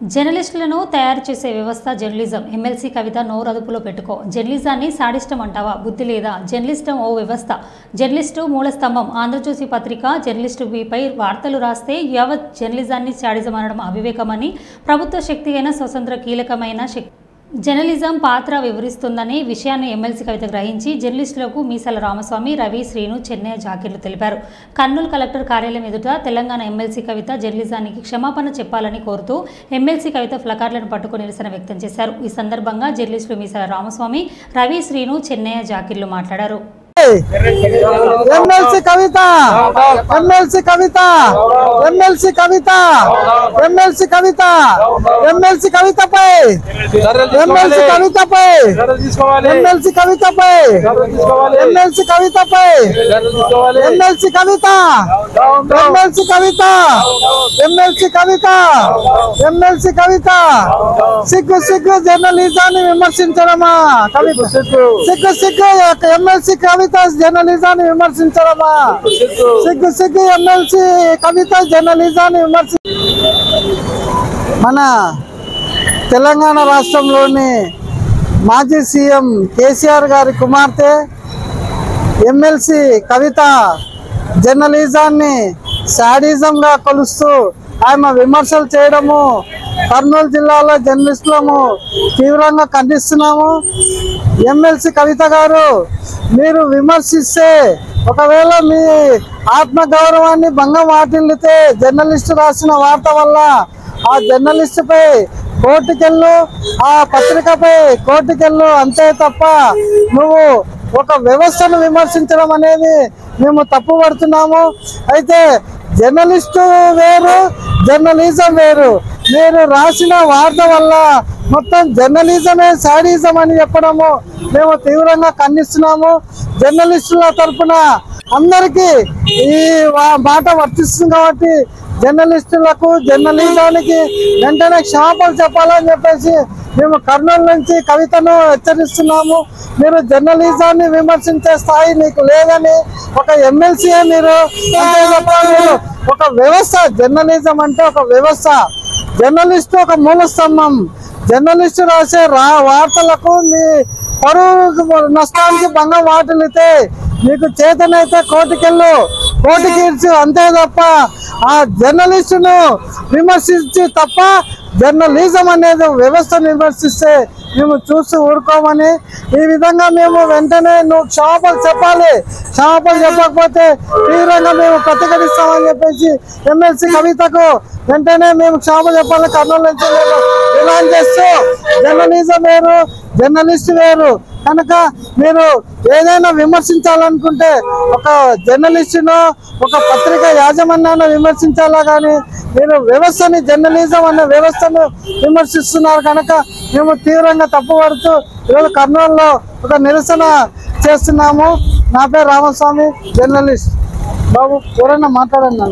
జర్నలిస్టులను తయారు చేసే వ్యవస్థ జర్నలిజం. ఎమ్మెల్సీ కవిత నోరు అదుపులో పెట్టుకో. జర్నలిజాన్ని సాడిష్టం అంటావా? బుద్ధి లేదా? జర్నలిస్టం ఓ వ్యవస్థ. జర్నలిస్టు మూలస్తంభం. ఆంధ్రజ్యోతి పత్రిక జర్నలిస్టుపై వార్తలు రాస్తే యావత్ జర్నలిజాన్ని సాడిజం అనడం అవివేకమని ప్రభుత్వ శక్తి అయిన స్వతంత్ర కీలకమైన జర్నలిజం పాత్ర వివరిస్తుందనే విషయాన్ని ఎమ్మెల్సీ కవిత గ్రహించి జర్నలిస్టులకు మీసాల రామస్వామి, రవి, శ్రీను, చెన్నయ్య జాకీర్లు తెలిపారు. కర్నూలు కలెక్టర్ కార్యాలయం ఎదుట తెలంగాణ ఎమ్మెల్సీ కవిత జర్నలిజానికి క్షమాపణ చెప్పాలని కోరుతూ ఎమ్మెల్సీ కవిత ప్లకార్డులను పట్టుకుని నిరసన వ్యక్తం చేశారు. ఈ సందర్భంగా జర్నలిస్టులు మీసాల రామస్వామి, రవి, శ్రీను, చెన్నయ్య జాకీర్లు మాట్లాడారు. MLC Kavitha MLC Kavitha MLC Kavitha MLC Kavitha MLC కవితపై ఎమ్మెల్సీ కవితపై ఎమ్మెల్సీ కవితపై ఎమ్మెల్సీ కవితపై MLC Kavitha MLC Kavitha MLC Kavitha MLC Kavitha సిగ్గు సిగ్గు జర్నలిజాన్ని విమర్శించడమా? కవిత సిగ్గు సిగ్గు ఎమ్మెల్సీ కవిత జర్నలిజాన్ని విమర్శించడమా? సిగ్గు సిగ్గు ఎమ్మెల్సీ కవిత జర్నలిజాన్ని మన తెలంగాణ రాష్ట్రంలోని మాజీ సీఎం కేసీఆర్ గారి కుమార్తె ఎమ్మెల్సీ కవిత జర్నలిజాన్ని శాడిజంగా కొలుస్తూ ఆమె విమర్శలు చేయడము కర్నూలు జిల్లాలో జర్నలిస్టులము తీవ్రంగా ఖండిస్తున్నాము. ఎమ్మెల్సీ కవిత గారు, మీరు విమర్శిస్తే ఒకవేళ మీ ఆత్మగౌరవాన్ని భంగం వాటిల్లితే జర్నలిస్టు రాసిన వార్త వల్ల ఆ జర్నలిస్టుపై కోర్టుకెళ్ళు, ఆ పత్రికపై కోర్టుకెళ్ళు, అంతే తప్ప నువ్వు ఒక వ్యవస్థను విమర్శించడం అనేది మేము తప్పుపడుతున్నాము. అయితే జర్నలిస్టు వేరు, జర్నలిజం వేరు. మీరు రాసిన వార్త వల్ల మొత్తం జర్నలిజమే సాడిజం అని చెప్పడము మేము తీవ్రంగా ఖండిస్తున్నాము. జర్నలిస్టుల తరఫున అందరికీ ఈ మాట వర్తిస్తుంది కాబట్టి జర్నలిస్టులకు, జర్నలిజానికి వెంటనే క్షమాపణ చెప్పాలని చెప్పేసి మేము కర్నూలు నుంచి కవితను హెచ్చరిస్తున్నాము. మీరు జర్నలిజాన్ని విమర్శించే స్థాయి నీకు లేదని, ఒక ఎమ్మెల్సీయే మీరు, ఒక వ్యవస్థ. జర్నలిజం అంటే ఒక వ్యవస్థ. జర్నలిస్టు ఒక మూల స్తంభం. జర్నలిస్టు రాసే వార్తలకు మీ పరువు నష్టానికి భంగం వాటిల్లితే మీకు చేతనైతే కోర్టుకెళ్ళు, కోర్టుకి ఇచ్చు, అంతే తప్ప ఆ జర్నలిస్టును విమర్శించి తప్ప జర్నలిజం అనేది వ్యవస్థను విమర్శిస్తే మేము చూసి ఊరుకోమని, ఈ విధంగా మేము వెంటనే నువ్వు క్షమాపణ చెప్పాలి, క్షమాపణ చెప్పకపోతే తీవ్రంగా మేము ప్రతిఘటిస్తామని చెప్పేసి ఎమ్మెల్సీ కవితకు వెంటనే మేము క్షమాపణ చెప్పాలి కర్నూలు నుంచి మేము డిమాండ్ చేస్తూ, జర్నలిజం వేరు, జర్నలిస్ట్ వేరు కనుక మీరు ఏదైనా విమర్శించాలనుకుంటే ఒక జర్నలిస్టును, ఒక పత్రిక యాజమాన్యాన్ని విమర్శించాలా కానీ మీరు వ్యవస్థని, జర్నలిజం అనే వ్యవస్థను విమర్శిస్తున్నారు కనుక మేము తీవ్రంగా తప్పుపడుతూ ఈరోజు కర్నూలులో ఒక నిరసన చేస్తున్నాము. నా పేరు రామస్వామి, జర్నలిస్ట్. బాబు ఎవరైనా మాట్లాడండి.